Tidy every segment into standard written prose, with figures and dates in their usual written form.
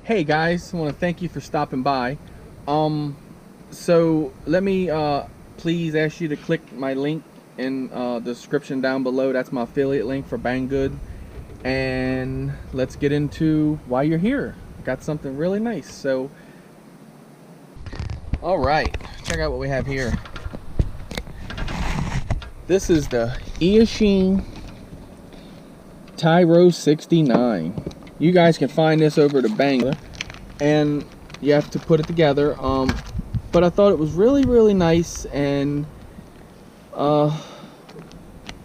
Hey guys, I want to thank you for stopping by. So let me please ask you to click my link in the description down below. That's my affiliate link for Banggood. And let's get into why you're here. Got something really nice. So, all right, check out what we have here. This is the Eachine Tyro69. You guys can find this over to Banggood, and you have to put it together. But I thought it was really nice, and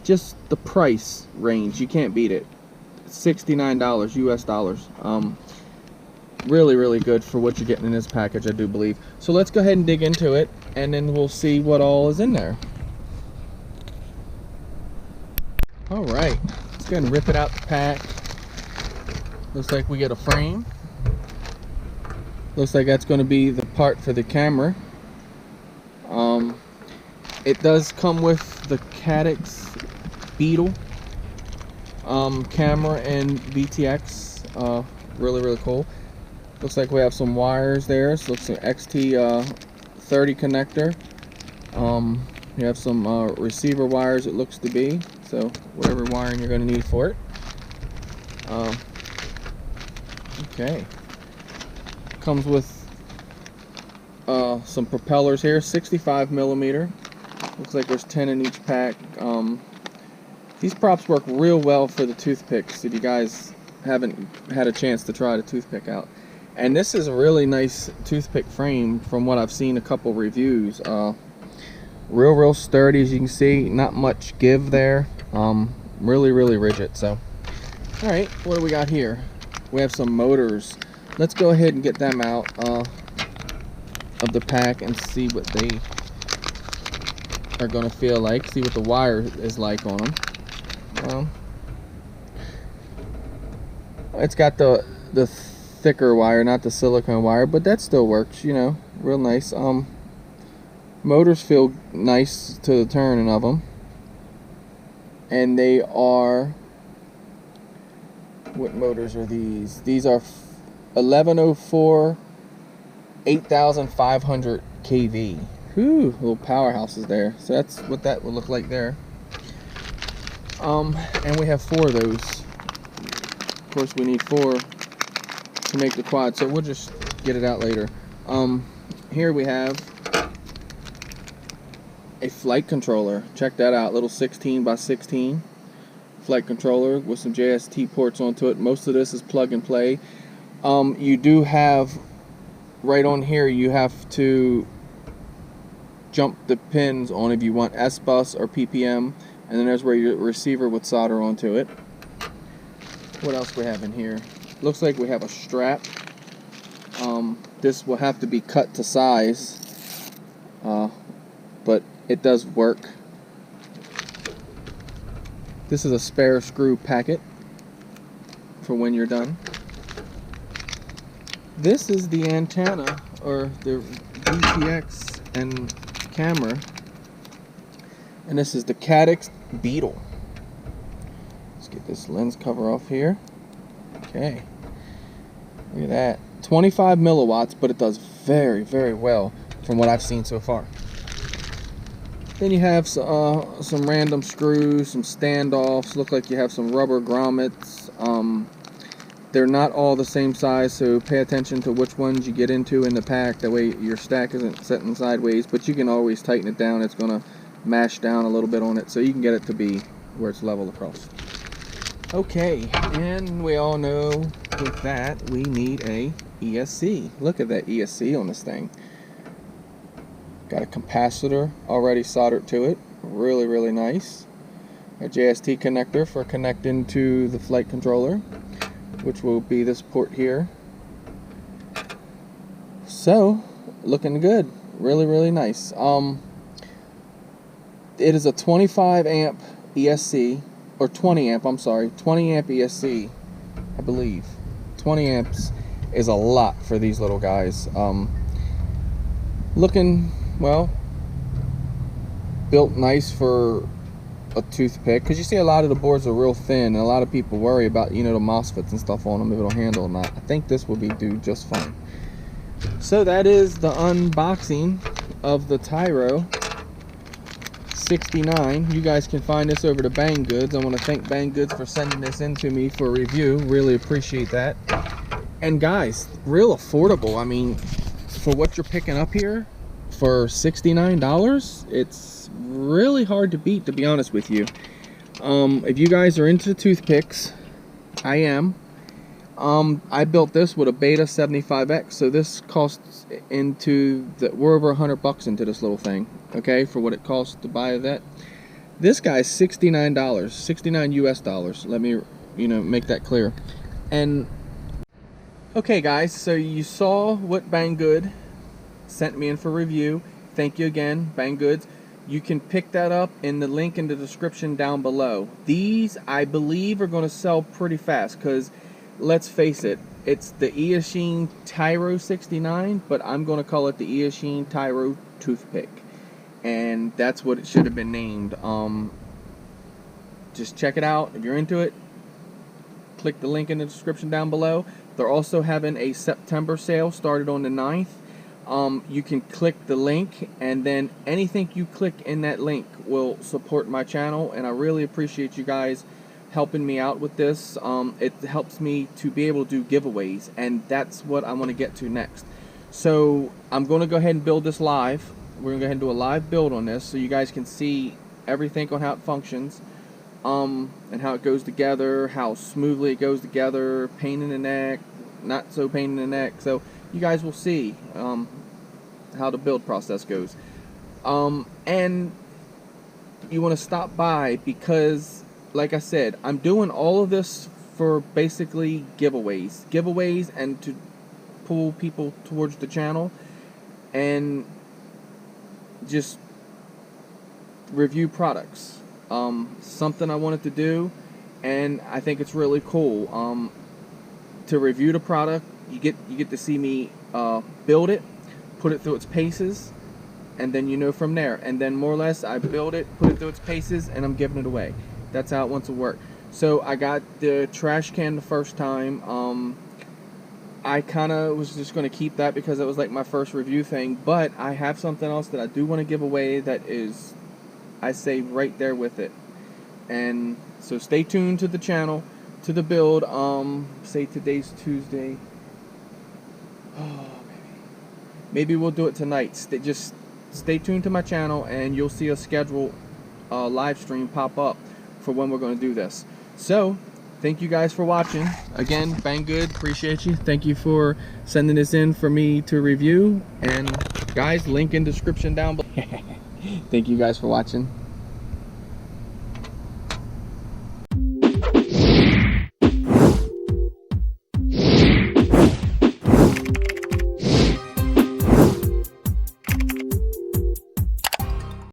just the price range, you can't beat it. $69 US dollars. Really good for what you're getting in this package, I do believe. So let's go ahead and dig into it, and then we'll see what all is in there. All right, let's go ahead and rip it out the pack. Looks like we get a frame. Looks like that's going to be the part for the camera. It does come with the Caddx Beetle camera and VTX. Really cool. Looks like we have some wires there. So looks like XT30 connector. You have some receiver wires, it looks to be. So whatever wiring you're going to need for it. Okay. Comes with some propellers here, 65 millimeter. Looks like there's 10 in each pack. These props work real well for the toothpicks if you guys haven't had a chance to try the toothpick out. And this is a really nice toothpick frame from what I've seen a couple reviews. Real sturdy, as you can see, not much give there. Really rigid. So, all right, what do we got here? We have some motors. Let's go ahead and get them out of the pack and see what they are going to feel like. See what the wire is like on them. It's got the thicker wire, not the silicone wire, but that still works, you know, real nice. Motors feel nice to the turning of them, and they are, what motors are these? These are 1104 8500 kV. Whew, little powerhouses there. So that's what that would look like there. And we have 4 of those. Of course, we need 4 to make the quad, so we'll just get it out later. Here we have a flight controller. Check that out, little 16 by 16 flight controller with some JST ports onto it. Most of this is plug and play. You do have right on here, you have to jump the pins on if you want S-Bus or PPM, and then there's where your receiver would solder onto it. What else we have in here? Looks like we have a strap. This will have to be cut to size, but it does work. This is a spare screw packet for when you're done. This is the antenna, or the VTX and camera, and this is the Caddx Beetle. Let's get this lens cover off here. Okay, look at that. 25 milliwatts, but it does very well from what I've seen so far. Then you have some random screws, some standoffs. Look like you have some rubber grommets. They're not all the same size, so pay attention to which ones you get into in the pack. That way your stack isn't sitting sideways, but you can always tighten it down. It's going to mash down a little bit on it, so you can get it to be where it's level across. Okay, and we all know with that we need a ESC. Look at that ESC on this thing. Got a capacitor already soldered to it. Really nice. A JST connector for connecting to the flight controller, which will be this port here. So, looking good. Really nice. It is a 25 amp ESC, or 20 amp, I'm sorry, 20 amp ESC, I believe. 20 amps is a lot for these little guys. Looking, well, built nice for a toothpick, because you see a lot of the boards are real thin, and a lot of people worry about, you know, the MOSFETs and stuff on them, if it'll handle or not. I think this will do just fine. So that is the unboxing of the Tyro69. You guys can find this over to Banggood. I want to thank Banggood for sending this in to me for review. Really appreciate that. And guys, real affordable. I mean, for what you're picking up here for $69, it's really hard to beat, to be honest with you. If you guys are into toothpicks, I am. I built this with a Beta 75X, so this costs we're over $100 into this little thing, okay, for what it costs to buy that. This guy's $69, 69 US dollars. Let me, you know, make that clear. And okay guys, so you saw what Banggood sent me in for review. Thank you again, Banggood. You can pick that up in the link in the description down below. These, I believe, are going to sell pretty fast, because let's face it, it's the Eachine Tyro69, but I'm going to call it the Eachine Tyro toothpick, and that's what it should have been named. Just check it out. If you're into it, click the link in the description down below. They're also having a September sale, started on the 9th. You can click the link, and then anything you click in that link will support my channel, and I really appreciate you guys helping me out with this. It helps me to be able to do giveaways, and that's what I want to get to next. So I'm going to go ahead and build this live. We're going to go ahead and do a live build on this, so you guys can see everything on how it functions, and how it goes together, how smoothly it goes together, pain in the neck, not so pain in the neck. So you guys will see how the build process goes. And you want to stop by, because like I said, I'm doing all of this for basically giveaways and to pull people towards the channel and just review products. Something I wanted to do, and I think it's really cool. To review the product, you get to see me build it, put it through its paces, and then you know from there. And then more or less, I build it, put it through its paces, and I'm giving it away. That's how it wants to work. So I got the trash can the first time. I kind of was just going to keep that because it was like my first review thing. But I have something else that I do want to give away that is, I say, right there with it. And so stay tuned to the channel, to the build. Say today's Tuesday. Oh, maybe we'll do it tonight. Just stay tuned to my channel, and you'll see a scheduled live stream pop up for when we're going to do this. So thank you guys for watching. Again, Banggood, appreciate you. Thank you for sending this in for me to review. And guys, link in description down below. Thank you guys for watching.